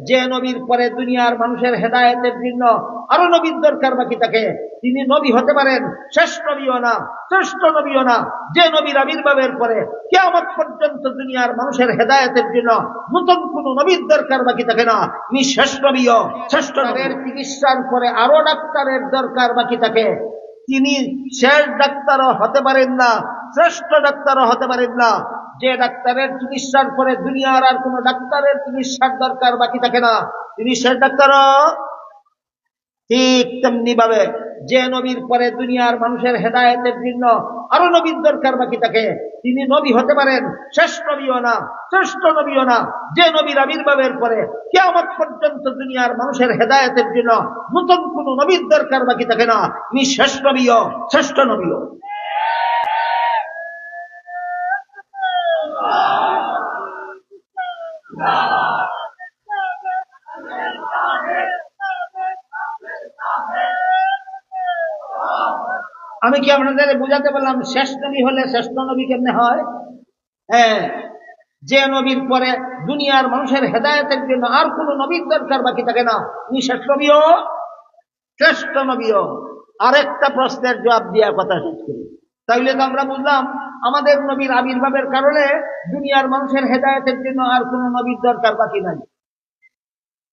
যে নবীর পরে দুনিয়ার মানুষের হেদায়েতের জন্য আরো নবীর দরকার বাকি থাকে, তিনি নবী হতে পারেন, শেষ নবীও না, শ্রেষ্ঠ নবীও না। যে নবীর আবির্ভাবের পরে কিয়ামত পর্যন্ত দুনিয়ার মানুষের হেদায়েতের জন্য নতুন কোন নবীর দরকার বাকি থাকে না, তিনি শেষ নবীও শ্রেষ্ঠ নবীর। চিকিৎসার পরে আরো ডাক্তারের দরকার বাকি থাকে, তিনি শেষ ডাক্তারও হতে পারেন না, শ্রেষ্ঠ ডাক্তারও হতে পারেন না। যে ডাক্তারের চিকিৎসার পরে দুনিয়ার আর কোন ডাক্তারের চিকিৎসার দরকার বাকি থাকে না, তিনি শেষ ডাক্তারও। ঠিক তেমনি ভাবে যে নবীর পরে দুনিয়ার মানুষের হেদায়েতের জন্য আরো নবীর দরকার বাকি থাকে, তিনি নবী হতে পারেন, শেষ নবীও না, শ্রেষ্ঠ নবীও না। যে নবীর আবির্ভাবের পরে কিয়ামত পর্যন্ত দুনিয়ার মানুষের হেদায়েতের জন্য নতুন কোন নবীর দরকার বাকি থাকে না, তিনি শেষ নবীও শ্রেষ্ঠ নবীও। আমি কি আপনাদের বুঝাতে পারলাম শেষ নবী হলে শ্রেষ্ঠ নবী কেমনে হয়? হ্যাঁ, যে নবীর পরে দুনিয়ার মানুষের হেদায়েতের জন্য আর কোন নবীর দরকার বাকি থাকে না, তিনি শেষ নবীও শ্রেষ্ঠ নবীও। আরেকটা প্রশ্নের জবাব দিয়ে কথা শেষ করি। তাইলে তো আমরা বুঝলাম আমাদের নবীর আবির্ভাবের কারণে দুনিয়ার মানুষের হেদায়েতের জন্য আর কোন নবীর দরকার বাকি নাই।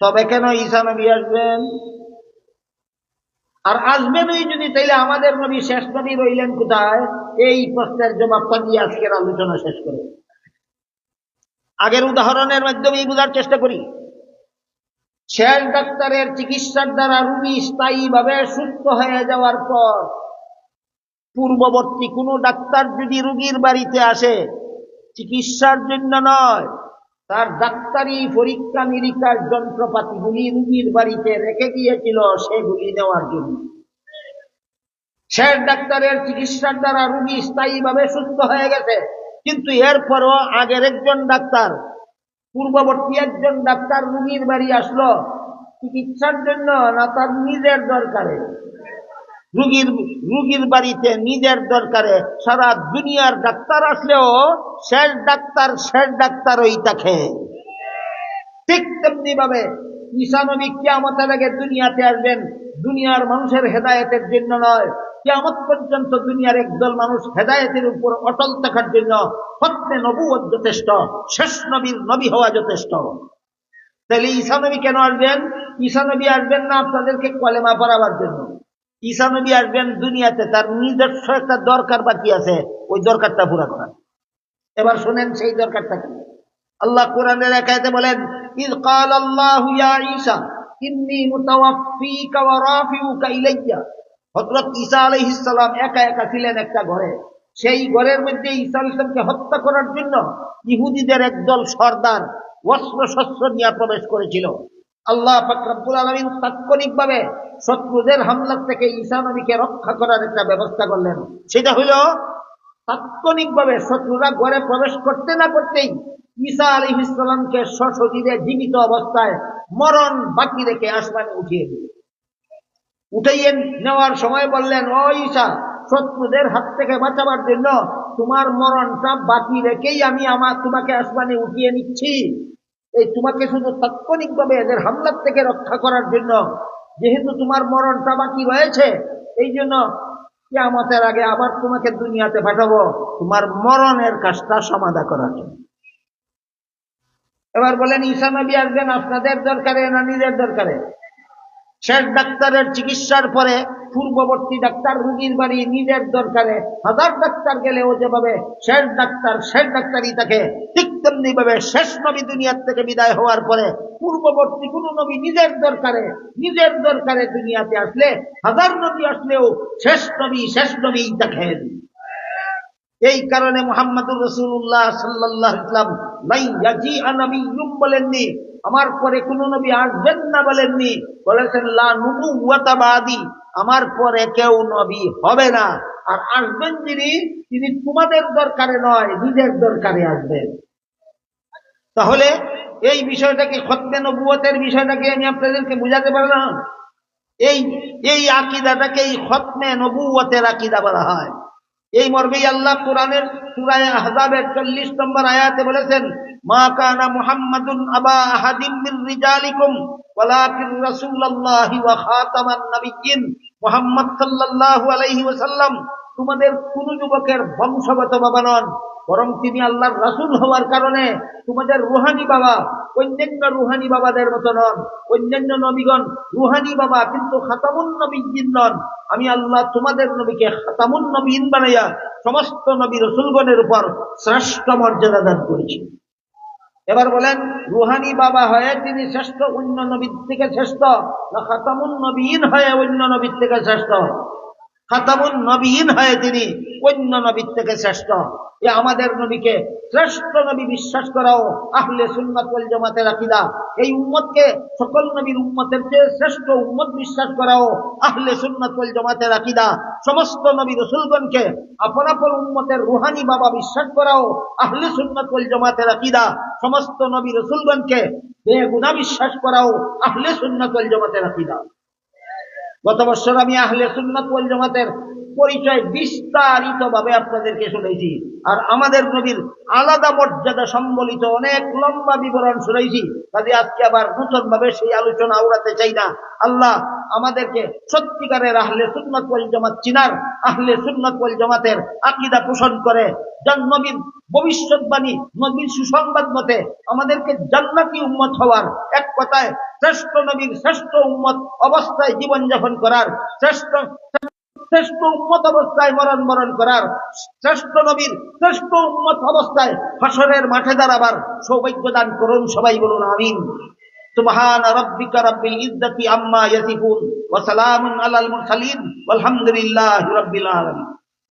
তবে কেন ঈসা নবী আসবেন? আর আসবেনই যদি, তাইলে আমাদের নবী শেষ নবী রইলেন কোথায়? এই প্রশ্নের জবাবটা দিয়ে আজকের আলোচনা শেষ করে আগের উদাহরণের মাধ্যমে বোঝার চেষ্টা করি। শেষ ডাক্তারের চিকিৎসার দ্বারা রোগী স্থায়ীভাবে সুস্থ হয়ে যাওয়ার পর পূর্ববর্তী কোন ডাক্তার যদি রোগীর বাড়িতে আসে, চিকিৎসার জন্য নয়, তার ডাক্তারি পরীক্ষা নিরীক্ষার যন্ত্রপাতিগুলি রোগীর বাড়িতে রেখে গিয়েছিল সেগুলি নেওয়ার জন্য। শেষ ডাক্তারের চিকিৎসার দ্বারা রোগী স্থায়ীভাবে সুস্থ হয়ে গেছে, কিন্তু এরপরও আগের একজন ডাক্তার, পূর্ববর্তী একজন ডাক্তার রোগীর বাড়ি আসলো চিকিৎসার জন্য না তার নিজের দরকারে? রোগীর বাড়িতে নিজের দরকারে সারা দুনিয়ার ডাক্তার আসলেও শেষ ডাক্তারই থাকে। ঠিক তেমনি ভাবে ঈসা নবী কিয়ামতের আগে দুনিয়াতে আসবেন দুনিয়ার মানুষের হেদায়েতের জন্য নয়, কিয়ামত পর্যন্ত দুনিয়ার একদল মানুষ হেদায়েতের উপর অটল থাকার জন্য খতমে নবুয়ত যথেষ্ট, শেষ নবীর নবী হওয়া যথেষ্ট। তাহলে ঈসা নবী কেন আসবেন? ঈসা নবী আসবেন না আপনাদেরকে কলেমা পড়াবার জন্য। ঈসা নবী আসবেন দুনিয়াতে তার নিজস্ব একটা দরকার বাকি আছে, ওই দরকারটা পুরা করা। এবার শুনেন সেই দরকারটা কি। আল্লাহ কোরআনের এক আয়াতে বলেন, ইয ক্বালাল্লাহু ইয়া ঈসা ইন্নী মুতাওয়াফফিকা ওয়া রাফিউকা ইলাইয়া। হযরত ঈসা আলাইহিস সালাম একা একা ছিলেন একটা ঘরে। সেই ঘরের মধ্যে ঈসা আলাইহিস সালামকে হত্যা করার জন্য ইহুদিদের একদল সর্দার অস্ত্র শস্ত্র নিয়ে প্রবেশ করেছিল। আল্লাহ পাক রব্বুল আলামিন তাৎক্ষণিকভাবে শত্রুদের হামলা থেকে ঈসা নবীকে রক্ষা করার একটা ব্যবস্থা করলেন। সেটা হলো তাৎক্ষণিকভাবে শত্রুরা ঘরে প্রবেশ করতে না করতেই ঈসা আলাইহিস সালামকে সশরীরে জীবিত অবস্থায় মরণ বাকি রেখে আসমানে উঠিয়ে দিলেন। উঠাইয়ে নেওয়ার সময় বললেন, ও ঈসা, শত্রুদের হাত থেকে বাঁচাবার জন্য তোমার মরণটা বাকি রেখেই আমি তোমাকে আসমানে উঠিয়ে নিচ্ছি। এই তোমাকে শুধু তাৎক্ষণিকভাবে এদের হামলার থেকে রক্ষা করার জন্য, যেহেতু তোমার মরণটা বাকি রয়েছে, এই জন্য কিয়ামতের আগে আবার তোমাকে দুনিয়াতে পাঠাবো তোমার মরণের কাজটা সমাধা করার জন্য। এবার বলেন ঈসা নবী আসবেন আপনাদের দরকারে না নিজের দরকারে? শেষ ডাক্তারের চিকিৎসার পরে পূর্ববর্তী ডাক্তার রোগীর বাড়ি নিজের দরকারে। হাজার ডাক্তার গেলেও যেভাবে শেষ ডাক্তারই থাকে, ঠিক তেমনি ভাবে শেষ নবী দুনিয়ার থেকে বিদায় হওয়ার পরে পূর্ববর্তী কোন নবী নিজের দরকারে দুনিয়াতে আসলে, হাজার নবী আসলেও শেষ নবী দেখেন। এই কারণে মুহাম্মদুর রাসূলুল্লাহ সাল্লাল্লাহু আলাইহি ওয়াসাল্লাম লা ইয়াজিআ নাবিয়্যুম বলেননি, আমার পরে কোন নবী আসবেন না বলেননি, বলেছেন লা নুবুওয়াতা বাদি, আমার পরে কেউ নবী হবে না। আর আসবেন যিনি, তিনি তোমাদের দরকারে নয়, নিজের দরকারে আসবেন। তাহলে এই বিষয়টাকে, খতমে নবুয়তের বিষয়টাকে আমি আপনাদেরকে বুঝাতে পারলাম। এই আকীদাটাকে খতমে নবুয়তের আকীদা বলা হয়। এই মর্মেই আল্লাহ কোরআনের সূরা আহজাবের 40 নম্বর আয়াতে বলেছেন, মা কানা মুহাম্মাদুন আবা আহাদিম মির রিজালিকুম ওয়ালাকিন রাসূলুল্লাহি ওয়া খাতামান নাবিয়্যিন। মুহাম্মদ সাল্লাল্লাহু আলাইহি ওয়াসাল্লাম তোমাদের কোন যুবকের বংশগত বাবা নন, বরং তিনি আল্লাহর রাসূল হওয়ার কারণে তোমাদের রুহানি বাবা। অন্যান্য রুহানি বাবাদের মতো নন। অন্যান্য নবীগণ রুহানি বাবা, কিন্তু খাতামুন নবিয়্যিন নন। আমি আল্লাহ তোমাদের নবীকে খাতামুন নবিয়্যিন বানাইয়া সমস্ত নবী রাসূলগণের উপর শ্রেষ্ঠ মর্যাদা দান করেছি। এবার বলেন, রুহানি বাবা হয়ে তিনি শ্রেষ্ঠ, অন্য নবীর থেকে শ্রেষ্ঠ, না খাতামুন নবিয়্যিন হয়ে অন্য নবীর থেকে শ্রেষ্ঠ? খাতামুন নবিয়্যিন হয়ে তিনি অন্য নবীর থেকে শ্রেষ্ঠ। এ আমাদের নবীকে শ্রেষ্ঠ নবী বিশ্বাস করাও আহলে সুন্নাত ওয়াল জামাতের আকীদা। এই উম্মতকে সকল নবীর উম্মতের চেয়ে শ্রেষ্ঠ উম্মত বিশ্বাস করাও আহলে সুন্নাত ওয়াল জামাতের আকীদা। সমস্ত নবী রাসূলগণকে আপন আপন উম্মতের রুহানি বাবা বিশ্বাস করাও আহলে সুন্নাত ওয়াল জামাতের আকীদা। সমস্ত নবী রাসূলগণকে বেগুনাহ বিশ্বাস করাও আহলে সুন্নাত ওয়াল জামাতের আকীদা। গত বছর আমি আহলে সুন্নাত ওয়াল জামাতের পরিচয় বিস্তারিত ভাবে আপনাদেরকে শুনাইছি, আর আমাদের নবীর আলাদা মর্যাদা সম্বলিত অনেক লম্বা বিবরণ শুনাইছি। কাজে আজকে আবার নতুন ভাবে সেই আলোচনা আওড়াতে চাই না। আল্লাহ আমাদেরকে সত্যিকারের আহলে সুন্নাত ওয়াল জামাত চিনার, আহলে সুন্নাত ওয়াল জামাতের আকীদা পোষণ করে নবীর ভবিষ্যৎবাণী, নবীর সুসংবাদ মতে আমাদেরকে জান্নাতি উম্মত হওয়ার, এক কথায় শ্রেষ্ঠ নবীর শ্রেষ্ঠ উম্মত অবস্থায় জীবনযাপন করার, শ্রেষ্ঠ উম্মত অবস্থায় মরণ করার, শ্রেষ্ঠ নবীর শ্রেষ্ঠ উম্মত অবস্থায় হাসরের মাঠে দাঁড়াবার সৌভাগ্য দান করুন। সবাই বলুন আমিন। সুবহান রাব্বিকা রাব্বিল ইজ্জাতি আম্মা ইয়াসিফুন ওয়া সালামুন আলাল মুরসালিন ওয়ালহামদুলিল্লাহি রাব্বিল আলামিন।